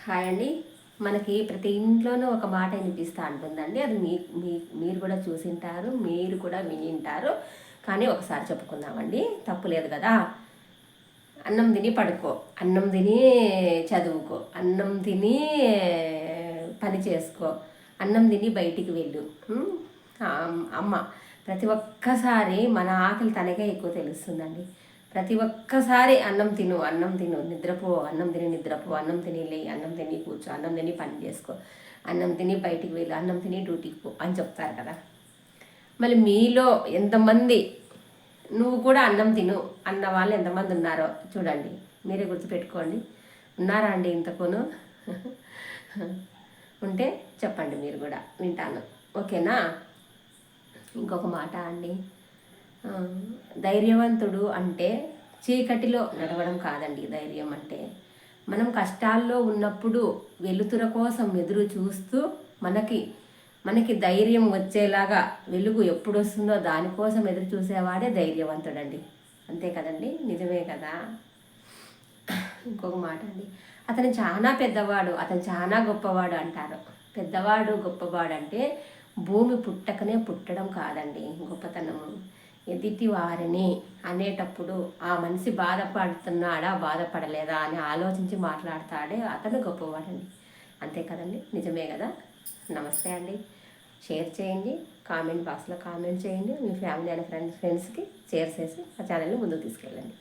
Hi అండి. మనకి ప్రతి ఇంట్లోనూ ఒక మాట వినిపిస్తూ ఉంటుందండి. అది మీరు కూడా చూసింటారు, మీరు కూడా వినింటారు. కానీ ఒకసారి చెప్పుకుందామండి, తప్పు లేదు కదా. అన్నం తిని పడుకో, అన్నం తిని చదువుకో, అన్నం తిని పని చేసుకో, అన్నం తిని బయటికి వెళ్ళు. అమ్మ ప్రతి ఒక్కసారి మన ఆకలి తనకే ఎక్కువ తెలుస్తుందండి. ప్రతి ఒక్కసారి అన్నం తిను, అన్నం తిను, నిద్రపో, అన్నం తిని నిద్రపో, అన్నం తిని లే, అన్నం తిని కూర్చో, అన్నం తిని పని చేసుకో, అన్నం తిని బయటికి వెళ్ళు, అన్నం తిని డ్యూటీకి పో అని చెప్తారు కదా. మళ్ళీ మీలో ఎంతమంది నువ్వు కూడా అన్నం తిను అన్న వాళ్ళు ఎంతమంది ఉన్నారో చూడండి, మీరే గుర్తుపెట్టుకోండి. ఉన్నారా అండి ఇంతకును? ఉంటే చెప్పండి, మీరు కూడా వింటాను, ఓకేనా. ఇంకొక మాట అండి, ధైర్యవంతుడు అంటే చీకటిలో నడవడం కాదండి. ధైర్యం అంటే మనం కష్టాల్లో ఉన్నప్పుడు వెలుతుర కోసం ఎదురు చూస్తూ మనకి ధైర్యం వచ్చేలాగా, వెలుగు ఎప్పుడు వస్తుందో దానికోసం ఎదురు చూసేవాడే ధైర్యవంతుడండి. అంతే కదండి, నిజమే కదా. ఇంకొక మాట అండి, అతను చాలా పెద్దవాడు, అతను చాలా గొప్పవాడు అంటారు. పెద్దవాడు గొప్పవాడు అంటే భూమి పుట్టకనే పుట్టడం కాదండి గొప్పతనము. ఎదుటి వారిని అనేటప్పుడు ఆ మనిషి బాధపడుతున్నాడా బాధపడలేదా అని ఆలోచించి మాట్లాడతాడే అతను గొప్పవాడండి. అంతే కదండి, నిజమే కదా. నమస్తే అండి. షేర్ చేయండి, కామెంట్ బాక్స్లో కామెంట్ చేయండి, మీ ఫ్యామిలీ అండ్ ఫ్రెండ్స్కి షేర్ చేసి ఆ ఛానల్ని ముందుకు తీసుకెళ్ళండి.